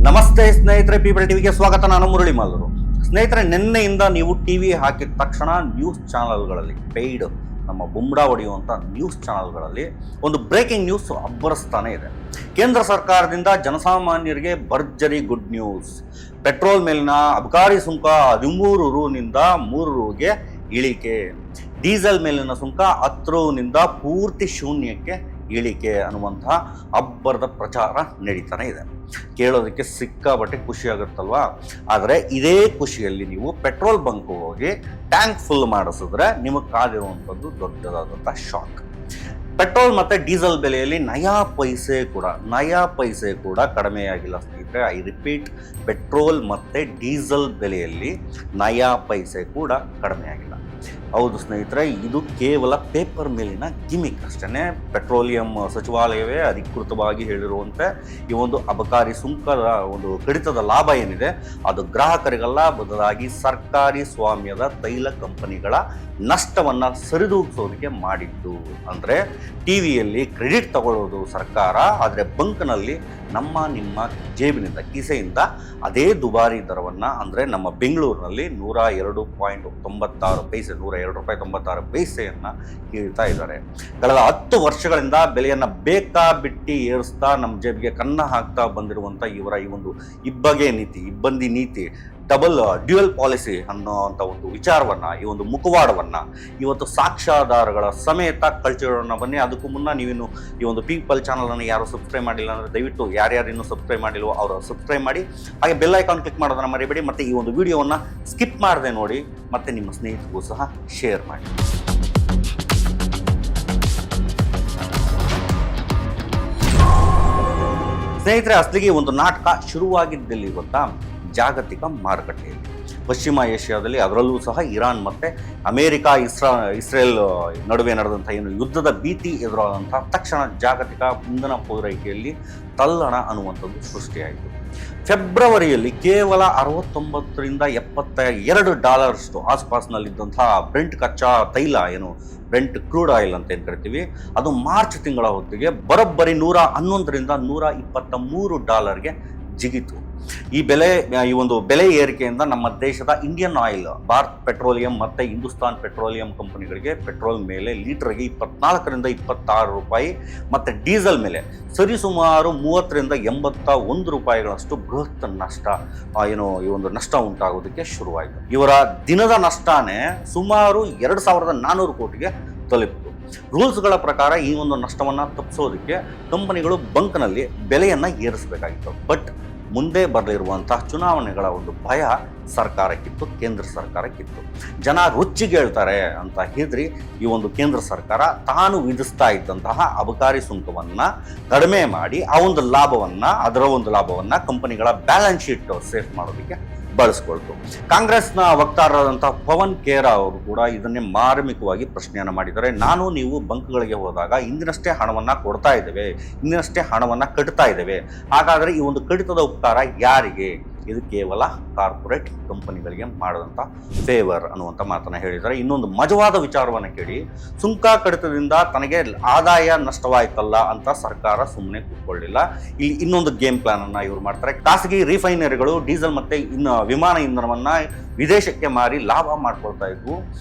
ನಮಸ್ತೆ ಸ್ನೇಹಿತರೆ, ಪೀಪಲ್ ಟಿವಿಗೆ ಸ್ವಾಗತ. ನಾನು ಮುರಳಿ ಮಾಲೂರು. ಸ್ನೇಹಿತರೆ, ನಿನ್ನೆಯಿಂದ ನೀವು ಟಿವಿ ಹಾಕಿದ ತಕ್ಷಣ ನ್ಯೂಸ್ ಚಾನಲ್ಗಳಲ್ಲಿ ಪೇಯ್ಡ್ ನಮ್ಮ ಬುಮ್ಡಾ ಹೊಡೆಯುವಂಥ ನ್ಯೂಸ್ ಚಾನಲ್ಗಳಲ್ಲಿ ಒಂದು ಬ್ರೇಕಿಂಗ್ ನ್ಯೂಸ್ ಅಬ್ಬರಿಸ್ತಾನೆ ಇದೆ. ಕೇಂದ್ರ ಸರ್ಕಾರದಿಂದ ಜನಸಾಮಾನ್ಯರಿಗೆ ಭರ್ಜರಿ ಗುಡ್ ನ್ಯೂಸ್. ಪೆಟ್ರೋಲ್ ಮೇಲಿನ ಅಬಕಾರಿ ಸುಂಕ 13 ರೂನಿಂದ 3 ರೂಗೆ ಇಳಿಕೆ. ಡೀಸೆಲ್ ಮೇಲಿನ ಸುಂಕ 10 ರೂನಿಂದ ಪೂರ್ತಿ ಶೂನ್ಯಕ್ಕೆ ಇಳಿಕೆ ಅನ್ನುವಂತಹ ಅಬ್ಬರದ ಪ್ರಚಾರ ನಡೀತಾನೆ ಇದೆ. ಕೇಳೋದಕ್ಕೆ ಸಿಕ್ಕಾಬಟ್ಟೆ ಖುಷಿ ಆಗುತ್ತಲ್ವಾ? ಆದರೆ ಇದೇ ಖುಷಿಯಲ್ಲಿ ನೀವು ಪೆಟ್ರೋಲ್ ಬಂಕ್ ಹೋಗಿ ಟ್ಯಾಂಕ್ ಫುಲ್ ಮಾಡಿಸಿದ್ರೆ ನಿಮಗೆ ಕಾದಿರುವಂಥದ್ದು ದೊಡ್ಡದಾದಂಥ ಶಾಕ್. ಪೆಟ್ರೋಲ್ ಮತ್ತು ಡೀಸೆಲ್ ಬೆಲೆಯಲ್ಲಿ ನಯಾ ಪೈಸೆ ಕೂಡ ಕಡಿಮೆಯಾಗಿಲ್ಲ ಸ್ನೇಹಿತರೆ. ಐ ರಿಪೀಟ್, ಪೆಟ್ರೋಲ್ ಮತ್ತು ಡೀಸೆಲ್ ಬೆಲೆಯಲ್ಲಿ ನಯಾ ಪೈಸೆ ಕೂಡ ಕಡಿಮೆಯಾಗಿಲ್ಲ. ಹೌದು ಸ್ನೇಹಿತರೆ, ಇದು ಕೇವಲ ಪೇಪರ್ ಮೇಲಿನ ಗಿಮಿಕ್ ಅಷ್ಟೇ. ಪೆಟ್ರೋಲಿಯಂ ಸಚಿವಾಲಯವೇ ಅಧಿಕೃತವಾಗಿ ಹೇಳಿರುವಂತೆ ಈ ಒಂದು ಅಬಕಾರಿ ಸುಂಕದ ಒಂದು ಕಡಿತದ ಲಾಭ ಏನಿದೆ ಅದು ಗ್ರಾಹಕರಿಗಲ್ಲ, ಬದಲಾಗಿ ಸರ್ಕಾರಿ ಸ್ವಾಮ್ಯದ ತೈಲ ಕಂಪನಿಗಳ ನಷ್ಟವನ್ನು ಸರಿದೂಗಿಸೋದಕ್ಕೆ ಮಾಡಿದ್ದು. ಅಂದರೆ ಟಿವಿಯಲ್ಲಿ ಕ್ರೆಡಿಟ್ ತಗೊಳ್ಳೋದು ಸರ್ಕಾರ, ಆದರೆ ಬಂಕ್ನಲ್ಲಿ ನಿಮ್ಮ ಜೇಬಿನಿಂದ ಕಿಸೆಯಿಂದ ಅದೇ ದುಬಾರಿ ದರವನ್ನು, ಅಂದರೆ ನಮ್ಮ ಬೆಂಗಳೂರಿನಲ್ಲಿ 102.96 ಪೈಸೆ, 102 ರೂಪಾಯಿ 96 ಪೈಸೆಯನ್ನು ಕೇಳ್ತಾ ಇದ್ದಾರೆ. ಕಳೆದ 10 ವರ್ಷಗಳಿಂದ ಬೆಲೆಯನ್ನು ಬೇಕಾಬಿಟ್ಟಿ ಏರಿಸ್ತಾ ನಮ್ಮ ಜೇಬಿಗೆ ಕನ್ನ ಹಾಕ್ತಾ ಬಂದಿರುವಂಥ ಇವರ ಈ ಒಂದು ಇಬ್ಬಂದಿ ನೀತಿ, ಡ್ಯುಯಲ್ ಪಾಲಿಸಿ ಅನ್ನೋವಂಥ ಒಂದು ವಿಚಾರವನ್ನು, ಈ ಒಂದು ಮುಖವಾಡವನ್ನು ಇವತ್ತು ಸಾಕ್ಷ್ಯಾಧಾರಗಳ ಸಮೇತ ಕಳ್ಚಿಡೋಣ ಬನ್ನಿ. ಅದಕ್ಕೂ ಮುನ್ನ ನೀವಿನ್ನು ಈ ಒಂದು ಪೀಪಲ್ ಚಾನಲನ್ನು ಯಾರು ಸಬ್ಸ್ಕ್ರೈಬ್ ಮಾಡಿಲ್ಲ ಅಂದರೆ ದಯವಿಟ್ಟು ಯಾರ್ಯಾರು ಇನ್ನೂ ಸಬ್ಸ್ಕ್ರೈಬ್ ಮಾಡಿಲ್ವೋ ಅವರು ಸಬ್ಸ್ಕ್ರೈಬ್ ಮಾಡಿ, ಹಾಗೆ ಬೆಲ್ ಐಕಾನ್ ಕ್ಲಿಕ್ ಮಾಡೋದನ್ನು ಮರಿಬೇಡಿ. ಮತ್ತು ಈ ಒಂದು ವಿಡಿಯೋವನ್ನು ಸ್ಕಿಪ್ ಮಾಡದೆ ನೋಡಿ, ಮತ್ತು ನಿಮ್ಮ ಸ್ನೇಹಿತರಿಗೂ ಸಹ ಶೇರ್ ಮಾಡಿ. ಸ್ನೇಹಿತರೆ, ಅಸಲಿಗೆ ಒಂದು ನಾಟಕ ಶುರುವಾಗಿದ್ದಲ್ಲಿ ಗೊತ್ತಾ? ಜಾಗತಿಕ ಮಾರುಕಟ್ಟೆಯಲ್ಲಿ ಪಶ್ಚಿಮ ಏಷ್ಯಾದಲ್ಲಿ, ಅದರಲ್ಲೂ ಸಹ ಇರಾನ್ ಮತ್ತು ಅಮೇರಿಕಾ ಇಸ್ರೇಲ್ ನಡುವೆ ನಡೆದಂಥ ಏನು ಯುದ್ಧದ ಭೀತಿ ಎದುರಾದಂಥ ತಕ್ಷಣ ಜಾಗತಿಕ ಇಂಧನ ಪೂರೈಕೆಯಲ್ಲಿ ತಲ್ಲಣ ಅನ್ನುವಂಥದ್ದು ಸೃಷ್ಟಿಯಾಯಿತು. ಫೆಬ್ರವರಿಯಲ್ಲಿ ಕೇವಲ 69ರಿಂದ $72 ಆಸ್ಪಾಸ್ನಲ್ಲಿದ್ದಂಥ ಬ್ರೆಂಟ್ ಕಚ್ಚಾ ತೈಲ, ಏನು ಬ್ರೆಂಟ್ ಕ್ರೂಡ್ ಆಯಿಲ್ ಅಂತ ಏನು ಕರಿತೀವಿ, ಅದು ಮಾರ್ಚ್ ತಿಂಗಳ ಹೊತ್ತಿಗೆ ಬರೋಬ್ಬರಿ $111ರಿಂದ $123ಗೆ ಜಿಗಿತು. ಈ ಒಂದು ಬೆಲೆ ಏರಿಕೆಯಿಂದ ನಮ್ಮ ದೇಶದ ಇಂಡಿಯನ್ ಆಯಿಲ್, ಭಾರತ್ ಪೆಟ್ರೋಲಿಯಂ ಮತ್ತು ಹಿಂದೂಸ್ತಾನ್ ಪೆಟ್ರೋಲಿಯಂ ಕಂಪನಿಗಳಿಗೆ ಪೆಟ್ರೋಲ್ ಮೇಲೆ ಲೀಟರ್ಗೆ 24ರಿಂದ 26 ರೂಪಾಯಿ ಮತ್ತು ಡೀಸೆಲ್ ಮೇಲೆ ಸರಿಸುಮಾರು 30ರಿಂದ 81 ರೂಪಾಯಿಗಳಷ್ಟು ಬೃಹತ್ ನಷ್ಟ, ಈ ಒಂದು ನಷ್ಟ ಉಂಟಾಗೋದಕ್ಕೆ ಶುರುವಾಯಿತು. ಇವರ ದಿನದ ನಷ್ಟನೇ ಸುಮಾರು 2400 ಕೋಟಿಗೆ ತಲುಪಿತು. ರೂಲ್ಸ್ಗಳ ಪ್ರಕಾರ ಈ ಒಂದು ನಷ್ಟವನ್ನು ತಪ್ಪಿಸೋದಕ್ಕೆ ಕಂಪನಿಗಳು ಬಂಕ್ನಲ್ಲಿ ಬೆಲೆಯನ್ನು ಏರಿಸಬೇಕಾಗಿತ್ತು. ಬಟ್ ಮುಂದೆ ಬರಲಿರುವಂತಹ ಚುನಾವಣೆಗಳ ಒಂದು ಭಯ ಸರ್ಕಾರಕ್ಕಿತ್ತು, ಕೇಂದ್ರ ಸರ್ಕಾರಕ್ಕಿತ್ತು. ಜನ ರುಚಿಗೇಳ್ತಾರೆ ಅಂತ ಹೆದರಿ ಈ ಒಂದು ಕೇಂದ್ರ ಸರ್ಕಾರ ತಾನು ವಿಧಿಸ್ತಾ ಇದ್ದಂತಹ ಅಬಕಾರಿ ಸುಂಕವನ್ನು ಕಡಿಮೆ ಮಾಡಿ ಅದರ ಒಂದು ಲಾಭವನ್ನು ಕಂಪನಿಗಳ ಬ್ಯಾಲೆನ್ಸ್ ಶೀಟ್ ಸೇಫ್ ಮಾಡೋದಕ್ಕೆ ಬಳಸ್ಕೊಳ್ತು. ಕಾಂಗ್ರೆಸ್ನ ವಕ್ತಾರರಾದಂಥ ಪವನ್ ಖೇರಾ ಅವರು ಕೂಡ ಇದನ್ನೇ ಮಾರ್ಮಿಕವಾಗಿ ಪ್ರಶ್ನೆಯನ್ನು ಮಾಡಿದ್ದಾರೆ. ನೀವು ಬಂಕ್ಗಳಿಗೆ ಹೋದಾಗ ಇಂದಿನಷ್ಟೇ ಹಣವನ್ನು ಕೊಡ್ತಾ ಇದ್ದೇವೆ, ಇಂದಿನಷ್ಟೇ ಹಣವನ್ನು ಕಟ್ತಾ ಇದ್ದೇವೆ, ಹಾಗಾದರೆ ಈ ಒಂದು ಕಡಿತದ ಉಪಕಾರ ಯಾರಿಗೆ? ಇದು ಕೇವಲ ಕಾರ್ಪೊರೇಟ್ ಕಂಪನಿಗಳಿಗೆ ಮಾಡಿದಂಥ ಫೇವರ್ ಅನ್ನುವಂಥ ಮಾತನ್ನು ಹೇಳಿದ್ದಾರೆ. ಇನ್ನೊಂದು ಮಜವಾದ ವಿಚಾರವನ್ನು ಕೇಳಿ, ಸುಂಕ ಕಡಿತದಿಂದ ತನಗೆ ಆದಾಯ ನಷ್ಟವಾಯ್ತಲ್ಲ ಅಂತ ಸರ್ಕಾರ ಸುಮ್ಮನೆ ಕೂತ್ಕೊಳ್ಳಿಲ್ಲ. ಇಲ್ಲಿ ಇನ್ನೊಂದು ಗೇಮ್ ಪ್ಲಾನ್ ಅನ್ನು ಇವರು ಮಾಡ್ತಾರೆ. ಖಾಸಗಿ ರಿಫೈನರಿಗಳು ಡೀಸೆಲ್ ಮತ್ತೆ ವಿಮಾನ ಇಂಧನವನ್ನ ವಿದೇಶಕ್ಕೆ ಮಾರಿ ಲಾಭ ಮಾಡ್ಕೊಳ್ತಾ ಇದ್ವು.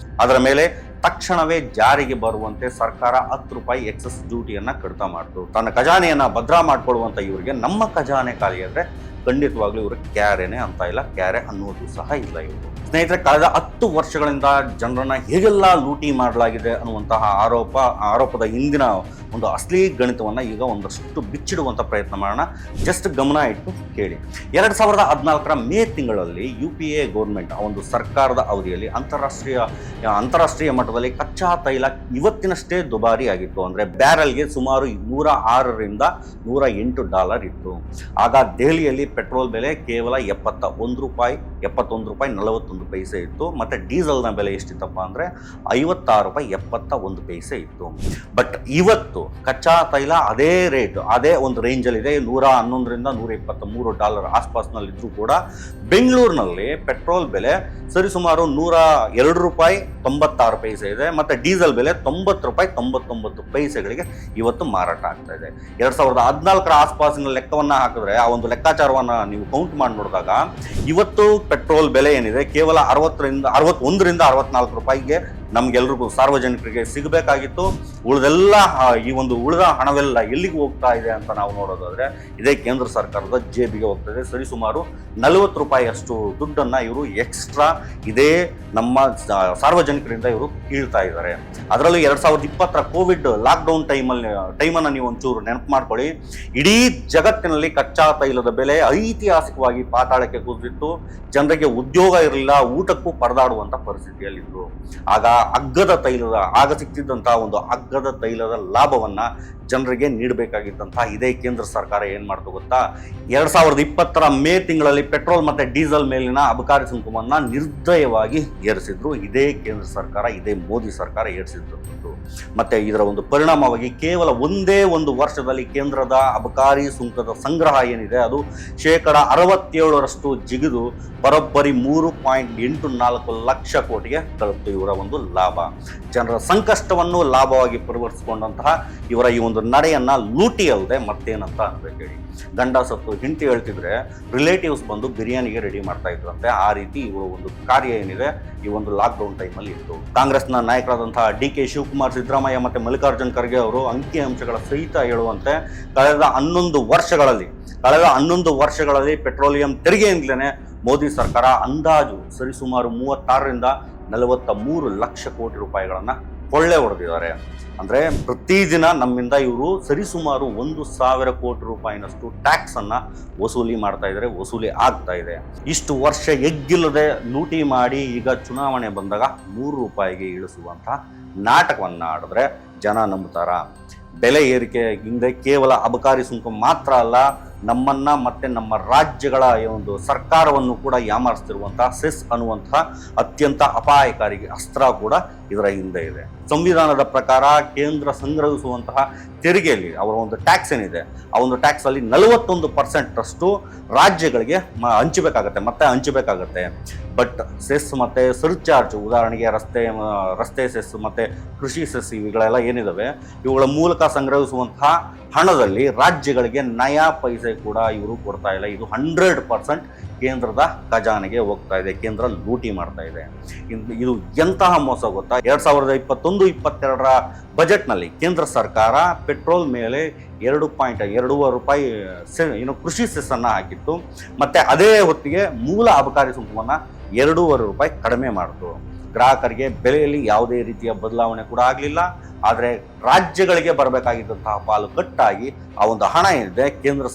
ಅದರ ಮೇಲೆ ತಕ್ಷಣವೇ ಜಾರಿಗೆ ಬರುವಂತೆ ಸರ್ಕಾರ 10 ರೂಪಾಯಿ ಎಕ್ಸಸ್ ಡ್ಯೂಟಿಯನ್ನ ಕಡಿತ ಮಾಡ್ತು. ತನ್ನ ಖಜಾನೆಯನ್ನ ಭದ್ರಾ ಮಾಡ್ಕೊಳ್ಳುವಂತ ಇವರಿಗೆ ನಮ್ಮ ಖಜಾನೆ ಖಾಲಿ ಆದ್ರೆ ಖಂಡಿತವಾಗ್ಲೂ ಇವರು ಕ್ಯಾರೆನೇ ಅಂತ ಇಲ್ಲ, ಕ್ಯಾರೆ ಅನ್ನೋದು ಸಹ ಇಲ್ಲ ಇವರು. ಸ್ನೇಹಿತರೆ, ಕಳೆದ 10 ವರ್ಷಗಳಿಂದ ಜನರನ್ನ ಹೇಗೆಲ್ಲ ಲೂಟಿ ಮಾಡಲಾಗಿದೆ ಅನ್ನುವಂತಹ ಆರೋಪದ ಹಿಂದಿನ ಒಂದು ಅಸಲಿ ಗಣಿತವನ್ನು ಈಗ ಒಂದಷ್ಟು ಬಿಚ್ಚಿಡುವಂಥ ಪ್ರಯತ್ನ ಮಾಡೋಣ. ಜಸ್ಟ್ ಗಮನ ಇಟ್ಟು ಕೇಳಿ. 2014ರ ಮೇ ತಿಂಗಳಲ್ಲಿ UPA ಗೌರ್ಮೆಂಟ್, ಆ ಒಂದು ಸರ್ಕಾರದ ಅವಧಿಯಲ್ಲಿ ಅಂತಾರಾಷ್ಟ್ರೀಯ ಮಟ್ಟದಲ್ಲಿ ಕಚ್ಚಾ ತೈಲ ಇವತ್ತಿನಷ್ಟೇ ದುಬಾರಿ ಆಗಿತ್ತು. ಅಂದರೆ ಬ್ಯಾರಲ್ಗೆ ಸುಮಾರು $106ರಿಂದ $108 ಇತ್ತು. ಆಗ ದೆಹಲಿಯಲ್ಲಿ ಪೆಟ್ರೋಲ್ ಬೆಲೆ ಕೇವಲ 71 ರೂಪಾಯಿ 41 ಪೈಸೆ ಇತ್ತು. ಮತ್ತು ಡೀಸೆಲ್ನ ಬೆಲೆ ಎಷ್ಟಿತ್ತಪ್ಪ ಅಂದರೆ 56 ರೂಪಾಯಿ 71 ಪೈಸೆ ಇತ್ತು. ಬಟ್ ಇವತ್ತು ಕಚ್ಚಾ ತೈಲ ಅದೇ ರೇಟ್, ಅದೇ ಒಂದು ರೇಂಜಲ್ಲಿದೆ, $111ರಿಂದ $123 ಆಸ್ಪಾಸ್ನಲ್ಲಿದ್ದರೂ ಕೂಡ ಬೆಂಗಳೂರಿನಲ್ಲಿ ಪೆಟ್ರೋಲ್ ಬೆಲೆ ಸರಿಸುಮಾರು $102 ರೂಪಾಯಿ 96 ಪೈಸೆ ಇದೆ. ಮತ್ತು ಡೀಸೆಲ್ ಬೆಲೆ 90 ರೂಪಾಯಿ 99 ಪೈಸೆಗಳಿಗೆ ಇವತ್ತು ಮಾರಾಟ ಆಗ್ತಾ ಇದೆ. 2014ರ ಆಸ್ಪಾಸಿನ ಲೆಕ್ಕವನ್ನು ಹಾಕಿದ್ರೆ, ಆ ಒಂದು ಲೆಕ್ಕಾಚಾರವನ್ನು ವರ್ಷವನ್ನ ನೀವು ಕೌಂಟ್ ಮಾಡಿ ನೋಡಿದಾಗ ಇವತ್ತು ಪೆಟ್ರೋಲ್ ಬೆಲೆ ಏನಿದೆ ಕೇವಲ 61ರಿಂದ 64 ರೂಪಾಯಿಗೆ ನಮ್ಗೆಲ್ರಿಗೂ ಸಾರ್ವಜನಿಕರಿಗೆ ಸಿಗಬೇಕಾಗಿತ್ತು. ಉಳಿದೆಲ್ಲ ಈ ಒಂದು ಉಳಿದ ಹಣವೆಲ್ಲ ಎಲ್ಲಿಗೆ ಹೋಗ್ತಾ ಇದೆ ಅಂತ ನಾವು ನೋಡೋದಾದ್ರೆ ಇದೇ ಕೇಂದ್ರ ಸರ್ಕಾರದ ಜೇಬಿಗೆ ಹೋಗ್ತಾ ಇದೆ. ಸರಿಸುಮಾರು 40 ರೂಪಾಯಿಯಷ್ಟು ದುಡ್ಡನ್ನ ಇವರು ಎಕ್ಸ್ಟ್ರಾ ಇದೇ ನಮ್ಮ ಸಾರ್ವಜನಿಕರಿಂದ ಇವರು ಕೀಳ್ತಾ ಇದ್ದಾರೆ. ಅದರಲ್ಲೂ 2020 ಕೋವಿಡ್ ಲಾಕ್ಡೌನ್ ಟೈಮನ್ನು ನೀವು ಒಂಚೂರು ನೆನಪು ಮಾಡ್ಕೊಳ್ಳಿ. ಇಡೀ ಜಗತ್ತಿನಲ್ಲಿ ಕಚ್ಚಾ ತೈಲದ ಬೆಲೆ ಐತಿಹಾಸಿಕವಾಗಿ ಪಾತಾಳಕ್ಕೆ ಕುಸಿದಿತ್ತು. ಜನರಿಗೆ ಉದ್ಯೋಗ ಇರಲಿಲ್ಲ, ಊಟಕ್ಕೂ ಪರದಾಡುವಂತ ಪರಿಸ್ಥಿತಿಯಲ್ಲಿದ್ರು. ಆಗ ಸಿಕ್ತಿದ್ದಂತಹ ಒಂದು ಅಗ್ಗದ ತೈಲದ ಲಾಭವನ್ನ ಜನರಿಗೆ ನೀಡಬೇಕಾಗಿದ್ದಂತಹ ಇದೇ ಕೇಂದ್ರ ಸರ್ಕಾರ ಏನ್ ಮಾಡ್ತು ಗೊತ್ತಾ? 2020 ಮೇ ತಿಂಗಳಲ್ಲಿ ಪೆಟ್ರೋಲ್ ಮತ್ತೆ ಡೀಸೆಲ್ ಮೇಲಿನ ಅಬಕಾರಿ ಸುಂಕವನ್ನ ನಿರ್ದಯವಾಗಿ ಏರಿಸಿದ್ರು. ಇದೇ ಕೇಂದ್ರ ಸರ್ಕಾರ, ಇದೇ ಮೋದಿ ಸರ್ಕಾರ ಏರಿಸಿದ್ರು. ಮತ್ತೆ ಇದರ ಒಂದು ಪರಿಣಾಮವಾಗಿ ಕೇವಲ ಒಂದೇ ಒಂದು ವರ್ಷದಲ್ಲಿ ಕೇಂದ್ರದ ಅಬಕಾರಿ ಸುಂಕದ ಸಂಗ್ರಹ ಏನಿದೆ ಅದು 67% ಜಿಗಿದು ಬರೋಬ್ಬರಿ 3.84 ಲಕ್ಷ ಕೋಟಿಗೆ ತಲುಪಿತು ಇವರ ಒಂದು ಲಾಭ. ಜನರ ಸಂಕಷ್ಟವನ್ನು ಲಾಭವಾಗಿ ಪರಿವರ್ತಿಸಿಕೊಂಡಂತಹ ಇವರ ಈ ಒಂದು ನಡೆಯನ್ನ ಲೂಟಿ ಅಲ್ಲದೆ ಮತ್ತೇನಂತ ಅನ್ಬೇಕು ಹೇಳಿ. ಗಂಡ ಸತ್ತು ಹೆಂಡತಿ ಹೇಳ್ತಿದ್ರೆ ರಿಲೇಟಿವ್ಸ್ ಬಂದು ಬಿರಿಯಾನಿಗೆ ರೆಡಿ ಮಾಡ್ತಾ ಇದ್ರಂತೆ. ಆ ರೀತಿ ಇವರ ಒಂದು ಕಾರ್ಯ ಏನಿದೆ ಈ ಒಂದು ಲಾಕ್ಡೌನ್ ಟೈಮಲ್ಲಿ ಇತ್ತು. ಕಾಂಗ್ರೆಸ್ನ ನಾಯಕರಾದಂತಹ ಡಿ.ಕೆ. ಶಿವಕುಮಾರ್, ಸಿದ್ದರಾಮಯ್ಯ ಮತ್ತೆ ಮಲ್ಲಿಕಾರ್ಜುನ್ ಖರ್ಗೆ ಅವರು ಅಂಕಿ ಅಂಶಗಳ ಸಹಿತ ಹೇಳುವಂತೆ ಕಳೆದ 11 ವರ್ಷಗಳಲ್ಲಿ ಪೆಟ್ರೋಲಿಯಂ ತೆರಿಗೆಯಿಂದಲೇ ಮೋದಿ ಸರ್ಕಾರ ಅಂದಾಜು ಸರಿಸುಮಾರು 36ರಿಂದ 43 ಲಕ್ಷ ಕೋಟಿ ರೂಪಾಯಿಗಳನ್ನ ಕೊಳ್ಳೆ ಹೊಡೆದಿದ್ದಾರೆ. ಅಂದ್ರೆ ಪ್ರತಿದಿನ ನಮ್ಮಿಂದ ಇವರು ಸರಿಸುಮಾರು 1,000 ಕೋಟಿ ರೂಪಾಯಿನಷ್ಟು ಟ್ಯಾಕ್ಸ್ ಅನ್ನ ವಸೂಲಿ ಮಾಡ್ತಾ ಇದ್ದಾರೆ, ವಸೂಲಿ ಆಗ್ತಾ ಇದೆ. ಇಷ್ಟು ವರ್ಷ ಎಗ್ಗಿಲ್ಲದೆ ಲೂಟಿ ಮಾಡಿ ಈಗ ಚುನಾವಣೆ ಬಂದಾಗ 3 ರೂಪಾಯಿಗೆ ಇಳಿಸುವಂತಹ ನಾಟಕವನ್ನ ಆಡಿದ್ರೆ ಜನ ನಂಬುತ್ತಾರ? ಬೆಲೆ ಏರಿಕೆ ಹಿಂದೆ ಕೇವಲ ಅಬಕಾರಿ ಸುಂಕ ಮಾತ್ರ ಅಲ್ಲ, ನಮ್ಮನ್ನ ಮತ್ತೆ ನಮ್ಮ ರಾಜ್ಯಗಳ ಒಂದು ಸರ್ಕಾರವನ್ನು ಕೂಡ ಯಾಮಾರಿಸ್ತಿರುವಂತಹ ಸೆಸ್ ಅನ್ನುವಂತಹ ಅತ್ಯಂತ ಅಪಾಯಕಾರಿ ಅಸ್ತ್ರ ಕೂಡ ಇದರ ಹಿಂದೆ ಇದೆ. ಸಂವಿಧಾನದ ಪ್ರಕಾರ ಕೇಂದ್ರ ಸಂಗ್ರಹಿಸುವಂತಹ ತೆರಿಗೆಯಲ್ಲಿ ಅವರ ಒಂದು ಟ್ಯಾಕ್ಸ್ ಏನಿದೆ ಆ ಒಂದು ಟ್ಯಾಕ್ಸ್ ಅಲ್ಲಿ 41% ರಾಜ್ಯಗಳಿಗೆ ಹಂಚಬೇಕಾಗತ್ತೆ. ಬಟ್ ಸೆಸ್ ಮತ್ತೆ ಸರ್ಚಾರ್ಜ್, ಉದಾಹರಣೆಗೆ ರಸ್ತೆ ಸೆಸ್ ಮತ್ತೆ ಕೃಷಿ ಸೆಸ್ ಇವುಗಳೆಲ್ಲ ಏನಿದಾವೆ ಇವುಗಳ ಮೂಲಕ ಸಂಗ್ರಹಿಸುವಂತಹ ಹಣದಲ್ಲಿ ರಾಜ್ಯಗಳಿಗೆ ನಯಾ ಪೈಸೆ ಕೂಡ ಇವರು ಕೊಡ್ತಾ ಇಲ್ಲ. ಇದು 100% ಕೇಂದ್ರದ ಖಜಾನೆಗೆ ಹೋಗ್ತಾ ಇದೆ. ಕೇಂದ್ರ ಲೂಟಿ ಮಾಡ್ತಾ ಇದೆ. ಇದು ಎಂತಹ ಮೋಸ ಗೊತ್ತಾ? 2021-22 ಬಜೆಟ್ನಲ್ಲಿ ಕೇಂದ್ರ ಸರ್ಕಾರ ಪೆಟ್ರೋಲ್ ಮೇಲೆ 2.2 ರೂಪಾಯಿ ಕೃಷಿ ಸೆಸ್ ಅನ್ನ ಹಾಕಿತ್ತು. ಮತ್ತೆ ಅದೇ ಹೊತ್ತಿಗೆ ಮೂಲ ಅಬಕಾರಿ ಸುಂಕವನ್ನ 2.5 ರೂಪಾಯಿ ಕಡಿಮೆ ಮಾಡಿತು. ಗ್ರಾಹಕರಿಗೆ ಬೆಲೆಯಲ್ಲಿ ಯಾವುದೇ ರೀತಿಯ ಬದಲಾವಣೆ ಕೂಡ ಆಗಲಿಲ್ಲ. ಆದರೆ ರಾಜ್ಯಗಳಿಗೆ ಬರಬೇಕಾಗಿದ್ದಂತಹ ಪಾಲು ಕಟ್ಟಾಗಿ ಆ ಒಂದು ಹಣ ಏನಿದೆ ಕೇಂದ್ರ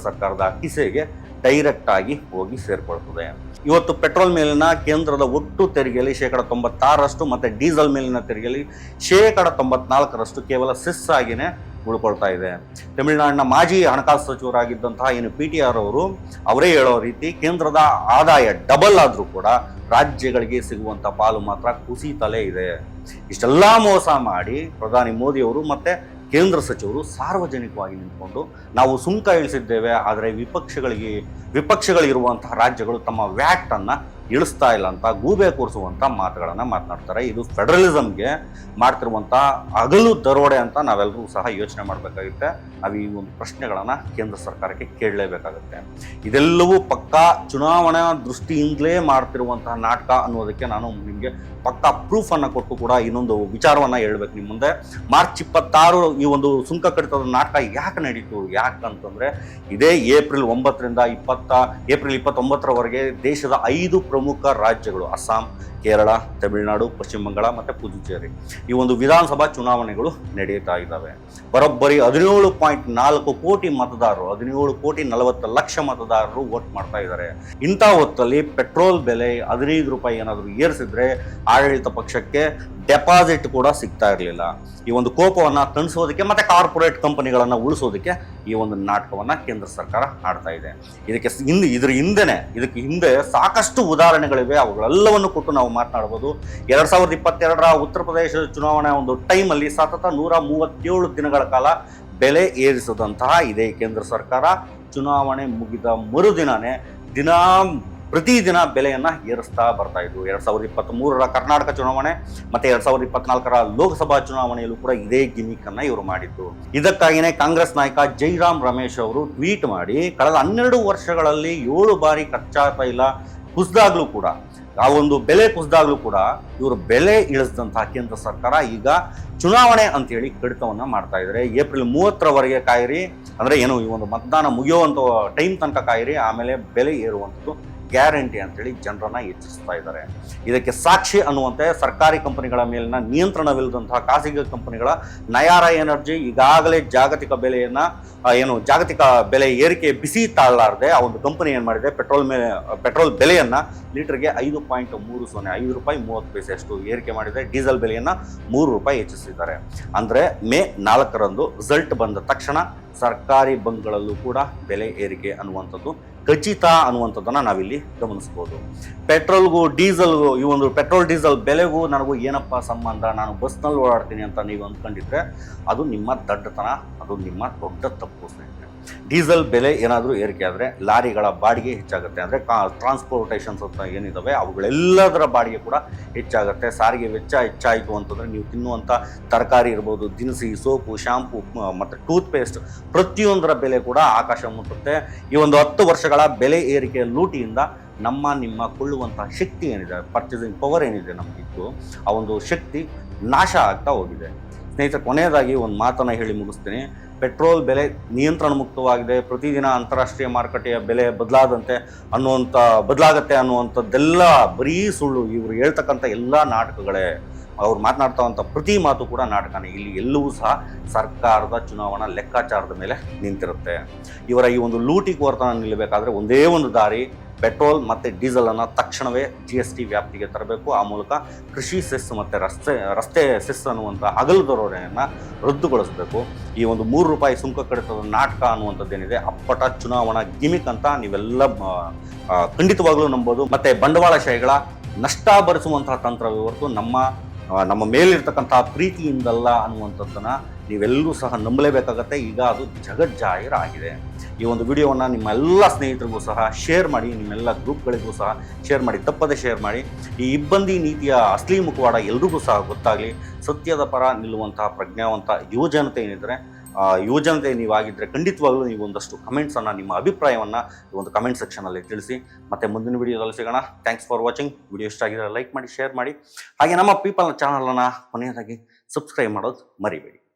ಸರ್ಕಾರದ ಕಿಸೆಗೆ ಡೈರೆಕ್ಟ್ ಆಗಿ ಹೋಗಿ ಸೇರ್ಕೊಳ್ತದೆ. ಇವತ್ತು ಪೆಟ್ರೋಲ್ ಮೇಲಿನ ಕೇಂದ್ರದ ಒಟ್ಟು ತೆರಿಗೆಯಲ್ಲಿ 96% ಮತ್ತೆ ಡೀಸೆಲ್ ಮೇಲಿನ ತೆರಿಗೆಯಲ್ಲಿ 94% ಕೇವಲ ಸೆಸ್ ಆಗಿನೇ ಉಳ್ಕೊಳ್ತಾ ಇದೆ. ತಮಿಳುನಾಡಿನ ಮಾಜಿ ಹಣಕಾಸು ಸಚಿವರಾಗಿದ್ದಂತಹ PTR ಅವರೇ ಹೇಳೋ ರೀತಿ ಕೇಂದ್ರದ ಆದಾಯ ಡಬಲ್ ಆದ್ರೂ ಕೂಡ ರಾಜ್ಯಗಳಿಗೆ ಸಿಗುವಂತ ಪಾಲು ಮಾತ್ರ ಕುಸಿತಲೇ ಇದೆ. ಇಷ್ಟೆಲ್ಲ ಮೋಸ ಮಾಡಿ ಪ್ರಧಾನಿ ಮೋದಿ ಅವರು ಮತ್ತೆ ಕೇಂದ್ರ ಸಚಿವರು ಸಾರ್ವಜನಿಕವಾಗಿ ನಿಂತ್ಕೊಂಡು ನಾವು ಸುಂಕ ಇಳಿಸಿದ್ದೇವೆ, ಆದರೆ ವಿಪಕ್ಷಗಳಿರುವಂತಹ ರಾಜ್ಯಗಳು ತಮ್ಮ ವ್ಯಾಟ್ ಅನ್ನ ಇಳಿಸ್ತಾ ಇಲ್ಲ ಅಂತ ಗೂಬೆ ಕೂರಿಸುವಂತ ಮಾತುಗಳನ್ನ ಮಾತನಾಡ್ತಾರೆ. ಇದು ಫೆಡರಲಿಸಮ್ಗೆ ಮಾಡ್ತಿರುವಂತಹ ಹಗಲು ದರೋಡೆ ಅಂತ ನಾವೆಲ್ಲರೂ ಸಹ ಯೋಚನೆ ಮಾಡಬೇಕಾಗುತ್ತೆ. ನಾವು ಈ ಒಂದು ಪ್ರಶ್ನೆಗಳನ್ನ ಕೇಂದ್ರ ಸರ್ಕಾರಕ್ಕೆ ಕೇಳಲೇಬೇಕಾಗುತ್ತೆ. ಇದೆಲ್ಲವೂ ಪಕ್ಕಾ ಚುನಾವಣಾ ದೃಷ್ಟಿಯಿಂದಲೇ ಮಾಡ್ತಿರುವಂತಹ ನಾಟಕ ಅನ್ನೋದಕ್ಕೆ ನಾನು ನಿಮಗೆ ಪಕ್ಕಾ ಪ್ರೂಫ್ ಅನ್ನ ಕೊಟ್ಟು ಕೂಡ ಇನ್ನೊಂದು ವಿಚಾರವನ್ನ ಹೇಳ್ಬೇಕು ನಿಮ್ಮ ಮುಂದೆ. ಮಾರ್ಚ್ 26 ಈ ಒಂದು ಸುಂಕ ಕಡಿತದ ನಾಟಕ ಯಾಕೆ ನಡೀತು? ಯಾಕಂತಂದ್ರೆ ಇದೇ ಏಪ್ರಿಲ್ 29ರವರೆಗೆ ದೇಶದ 5 ಪ್ರಮುಖ ರಾಜ್ಯಗಳು ಅಸ್ಸಾಂ, ಕೇರಳ, ತಮಿಳುನಾಡು, ಪಶ್ಚಿಮ ಬಂಗಾಳ ಮತ್ತೆ ಪುದುಚೇರಿ ಈ ಒಂದು ವಿಧಾನಸಭಾ ಚುನಾವಣೆಗಳು ನಡೆಯುತ್ತಾ ಇದ್ದಾವೆ. ಬರೋಬ್ಬರಿ 17.4 ಕೋಟಿ ಮತದಾರರು, 17,40,00,000 ಮತದಾರರು ವೋಟ್ ಮಾಡ್ತಾ ಇದ್ದಾರೆ. ಇಂಥ ಹೊತ್ತಲ್ಲಿ ಪೆಟ್ರೋಲ್ ಬೆಲೆ 15 ರೂಪಾಯಿ ಏನಾದರೂ ಏರಿಸಿದ್ರೆ ಆಡಳಿತ ಪಕ್ಷಕ್ಕೆ ಡೆಪಾಸಿಟ್ ಕೂಡ ಸಿಗ್ತಾ ಇರಲಿಲ್ಲ. ಈ ಒಂದು ಕೋಪವನ್ನ ತಣಿಸೋದಕ್ಕೆ ಮತ್ತೆ ಕಾರ್ಪೊರೇಟ್ ಕಂಪನಿಗಳನ್ನ ಉಳಿಸೋದಕ್ಕೆ ಈ ಒಂದು ನಾಟಕವನ್ನ ಕೇಂದ್ರ ಸರ್ಕಾರ ಆಡ್ತಾ ಇದೆ. ಇದಕ್ಕೆ ಹಿಂದೆ ಸಾಕಷ್ಟು ಉದಾಹರಣೆಗಳಿವೆ. ಅವುಗಳೆಲ್ಲವನ್ನು ಕೊಟ್ಟು ನಾವು ಮಾತನಾಡಬಹುದು. 2022ರ ಉತ್ತರ ಪ್ರದೇಶದ ಚುನಾವಣೆ ಒಂದು ಟೈಮಲ್ಲಿ ಸತತ 137 ದಿನಗಳ ಕಾಲ ಬೆಲೆ ಏರಿಸಿದಂತಹ ಇದೇ ಕೇಂದ್ರ ಸರ್ಕಾರ ಚುನಾವಣೆ ಮುಗಿದ ಮರುದಿನನೇ ದಿನಾ ಪ್ರತಿದಿನ ಬೆಲೆಯನ್ನು ಏರಿಸ್ತಾ ಬರ್ತಾ ಇದ್ರು. 2023ರ ಕರ್ನಾಟಕ ಚುನಾವಣೆ ಮತ್ತು 2024ರ ಲೋಕಸಭಾ ಚುನಾವಣೆಯಲ್ಲೂ ಕೂಡ ಇದೇ ಗಿಮಿಕನ್ನು ಇವರು ಮಾಡಿದ್ದು. ಇದಕ್ಕಾಗಿಯೇ ಕಾಂಗ್ರೆಸ್ ನಾಯಕ ಜೈರಾಮ್ ರಮೇಶ್ ಅವರು ಟ್ವೀಟ್ ಮಾಡಿ, ಕಳೆದ 12 ವರ್ಷಗಳಲ್ಲಿ 7 ಬಾರಿ ಕಚ್ಚಾ ತೈಲ ಕುಸಿದಾಗ್ಲೂ ಕೂಡ, ಆ ಒಂದು ಬೆಲೆ ಕುಸಿದಾಗ್ಲೂ ಕೂಡ ಇವರು ಬೆಲೆ ಇಳಿಸಿದಂತಹ ಕೇಂದ್ರ ಸರ್ಕಾರ ಈಗ ಚುನಾವಣೆ ಅಂತೇಳಿ ಕಡಿತವನ್ನ ಮಾಡ್ತಾ ಇದ್ದಾರೆ. ಏಪ್ರಿಲ್ 30ರವರೆಗೆ ಕಾಯಿರಿ, ಅಂದ್ರೆ ಏನು ಈ ಒಂದು ಮತದಾನ ಮುಗಿಯುವಂಥ ಟೈಮ್ ತನಕ ಕಾಯಿರಿ, ಆಮೇಲೆ ಬೆಲೆ ಏರುವಂಥದ್ದು ಗ್ಯಾರಂಟಿ ಅಂತೇಳಿ ಜನರನ್ನ ಎಚ್ಚರಿಸ್ತಾ ಇದ್ದಾರೆ. ಇದಕ್ಕೆ ಸಾಕ್ಷಿ ಅನ್ನುವಂತೆ ಸರ್ಕಾರಿ ಕಂಪನಿಗಳ ಮೇಲಿನ ನಿಯಂತ್ರಣವಿಲ್ಲದಂತಹ ಖಾಸಗಿ ಕಂಪನಿಗಳ ನಯಾರ ಎನರ್ಜಿ ಈಗಾಗಲೇ ಜಾಗತಿಕ ಬೆಲೆಯನ್ನ ಜಾಗತಿಕ ಬೆಲೆ ಏರಿಕೆ ಬಿಸಿ ತಾಳಲಾರದೆ ಆ ಒಂದು ಕಂಪನಿ ಏನ್ ಮಾಡಿದೆ, ಪೆಟ್ರೋಲ್ ಬೆಲೆಯನ್ನ ಲೀಟರ್ಗೆ 5.30 ₹5.30 ಅಷ್ಟು ಏರಿಕೆ ಮಾಡಿದೆ. ಡೀಸೆಲ್ ಬೆಲೆಯನ್ನ ₹3 ಹೆಚ್ಚಿಸಿದ್ದಾರೆ. ಅಂದ್ರೆ ಮೇ 4ರಂದು ರಿಸಲ್ಟ್ ಬಂದ ತಕ್ಷಣ ಸರ್ಕಾರಿ ಬಂಕ್ಗಳಲ್ಲೂ ಕೂಡ ಬೆಲೆ ಏರಿಕೆ ಅನ್ನುವಂಥದ್ದು ಖಚಿತ ಅನ್ನುವಂಥದ್ದನ್ನು ನಾವಿಲ್ಲಿ ಗಮನಿಸ್ಬೋದು. ಪೆಟ್ರೋಲ್ಗೂ ಡೀಸೆಲ್ಗೂ, ಈ ಒಂದು ಪೆಟ್ರೋಲ್ ಡೀಸೆಲ್ ಬೆಲೆಗೂ ನನಗೂ ಏನಪ್ಪ ಸಂಬಂಧ, ನಾನು ಬಸ್ನಲ್ಲಿ ಓಡಾಡ್ತೀನಿ ಅಂತ ನೀವು ಅಂದ್ಕೊಂಡಿದ್ರೆ ಅದು ನಿಮ್ಮ ದಡ್ಡತನ, ಅದು ನಿಮ್ಮ ದೊಡ್ಡ ತಪ್ಪು ಸ್ನೇಹಿತರೆ. ಡೀಸೆಲ್ ಬೆಲೆ ಏನಾದರೂ ಏರಿಕೆ ಆದರೆ ಲಾರಿಗಳ ಬಾಡಿಗೆ ಹೆಚ್ಚಾಗುತ್ತೆ, ಅಂದರೆ ಟ್ರಾನ್ಸ್ಪೋರ್ಟೇಷನ್ಸ್ ಅಂತ ಏನಿದ್ದಾವೆ ಅವುಗಳೆಲ್ಲದರ ಬಾಡಿಗೆ ಕೂಡ ಹೆಚ್ಚಾಗುತ್ತೆ. ಸಾರಿಗೆ ವೆಚ್ಚ ಹೆಚ್ಚಾಯಿತು ಅಂತಂದರೆ ನೀವು ತಿನ್ನುವಂಥ ತರಕಾರಿ ಇರ್ಬೋದು, ದಿನಸಿ, ಸೋಪು, ಶಾಂಪು ಮತ್ತು ಟೂತ್ಪೇಸ್ಟ್ ಪ್ರತಿಯೊಂದರ ಬೆಲೆ ಕೂಡ ಆಕಾಶ ಮುಟ್ಟುತ್ತೆ. ಈ ಒಂದು 10 ವರ್ಷಗಳ ಬೆಲೆ ಏರಿಕೆಯ ಲೂಟಿಯಿಂದ ನಿಮ್ಮ ಕೊಳ್ಳುವಂಥ ಶಕ್ತಿ ಏನಿದೆ, ಪರ್ಚೇಸಿಂಗ್ ಪವರ್ ಏನಿದೆ ನಮಗಿತ್ತು, ಆ ಒಂದು ಶಕ್ತಿ ನಾಶ ಆಗ್ತಾ ಹೋಗಿದೆ. ಸ್ನೇಹಿತರೆ, ಕೊನೆಯದಾಗಿ ಒಂದು ಮಾತನ್ನು ಹೇಳಿ ಮುಗಿಸ್ತೀನಿ. ಪೆಟ್ರೋಲ್ ಬೆಲೆ ನಿಯಂತ್ರಣ ಮುಕ್ತವಾಗಿದೆ, ಪ್ರತಿದಿನ ಅಂತಾರಾಷ್ಟ್ರೀಯ ಮಾರುಕಟ್ಟೆಯ ಬೆಲೆ ಬದಲಾಗತ್ತೆ ಅನ್ನುವಂಥದ್ದೆಲ್ಲ ಬರೀ ಸುಳ್ಳು. ಇವರು ಹೇಳ್ತಕ್ಕಂಥ ಎಲ್ಲ ನಾಟಕಗಳೇ. ಅವ್ರು ಮಾತನಾಡ್ತಾವಂಥ ಪ್ರತಿ ಮಾತು ಕೂಡ ನಾಟಕನೇ. ಇಲ್ಲಿ ಎಲ್ಲವೂ ಸಹ ಸರ್ಕಾರದ ಚುನಾವಣಾ ಲೆಕ್ಕಾಚಾರದ ಮೇಲೆ ನಿಂತಿರುತ್ತೆ. ಇವರ ಈ ಒಂದು ಲೂಟಿಕೋರ್ತನ ನಿಲ್ಲಬೇಕಾದ್ರೆ ಒಂದೇ ಒಂದು ದಾರಿ, ಪೆಟ್ರೋಲ್ ಮತ್ತು ಡೀಸೆಲನ್ನು ತಕ್ಷಣವೇ GST ವ್ಯಾಪ್ತಿಗೆ ತರಬೇಕು. ಆ ಮೂಲಕ ಕೃಷಿ ಸೆಸ್ ಮತ್ತು ರಸ್ತೆ ಸೆಸ್ ಅನ್ನುವಂಥ ಹಗಲು ದರೋಡೆಯನ್ನು ರದ್ದುಗೊಳಿಸಬೇಕು. ಈ ಒಂದು ₹3 ಸುಂಕ ಕಡಿತದ ನಾಟಕ ಅನ್ನುವಂಥದ್ದೇನಿದೆ, ಅಪ್ಪಟ ಚುನಾವಣಾ ಗಿಮಿಕ್ ಅಂತ ನೀವೆಲ್ಲ ಖಂಡಿತವಾಗ್ಲೂ ನಂಬೋದು. ಮತ್ತು ಬಂಡವಾಳಶಾಹಿಗಳ ನಷ್ಟ ಭರಿಸುವಂತಹ ತಂತ್ರವೇ ಹೊರತು ನಮ್ಮ ಮೇಲಿರ್ತಕ್ಕಂಥ ಪ್ರೀತಿಯಿಂದಲ್ಲ ಅನ್ನುವಂಥದ್ದನ್ನು ನೀವೆಲ್ಲರೂ ಸಹ ನಂಬಲೇಬೇಕಾಗತ್ತೆ. ಈಗ ಅದು ಜಗಜ್ಜಾಹಿರ ಆಗಿದೆ. ಈ ಒಂದು ವಿಡಿಯೋವನ್ನು ನಿಮ್ಮ ಎಲ್ಲ ಸ್ನೇಹಿತರಿಗೂ ಸಹ ಶೇರ್ ಮಾಡಿ, ನಿಮ್ಮೆಲ್ಲ ಗ್ರೂಪ್ಗಳಿಗೂ ಸಹ ಶೇರ್ ಮಾಡಿ, ತಪ್ಪದೆ ಶೇರ್ ಮಾಡಿ. ಈ ಇಬ್ಬಂದಿ ನೀತಿಯ ಅಸಲಿ ಮುಖವಾಡ ಎಲ್ರಿಗೂ ಸಹ ಗೊತ್ತಾಗಲಿ. ಸತ್ಯದ ಪರ ನಿಲ್ಲುವಂತಹ ಪ್ರಜ್ಞಾವಂತ ಯುವಜನತೆ ನೀವಾಗಿದ್ದರೆ ಖಂಡಿತವಾಗ್ಲೂ ನೀವು ಒಂದಷ್ಟು ಕಮೆಂಟ್ಸನ್ನು, ನಿಮ್ಮ ಅಭಿಪ್ರಾಯವನ್ನು ಈ ಒಂದು ಕಮೆಂಟ್ ಸೆಕ್ಷನಲ್ಲಿ ತಿಳಿಸಿ. ಮತ್ತು ಮುಂದಿನ ವಿಡಿಯೋದಲ್ಲಿ ಸಿಗೋಣ. Thanks for watching. ವಿಡಿಯೋ ಇಷ್ಟ ಆಗಿದ್ರೆ ಲೈಕ್ ಮಾಡಿ, ಶೇರ್ ಮಾಡಿ. ಹಾಗೆ ನಮ್ಮ ಪೀಪಲ್ನ ಚಾನಲನ್ನು ಕೊನೆಯದಾಗಿ ಸಬ್ಸ್ಕ್ರೈಬ್ ಮಾಡೋದು ಮರಿಬೇಡಿ.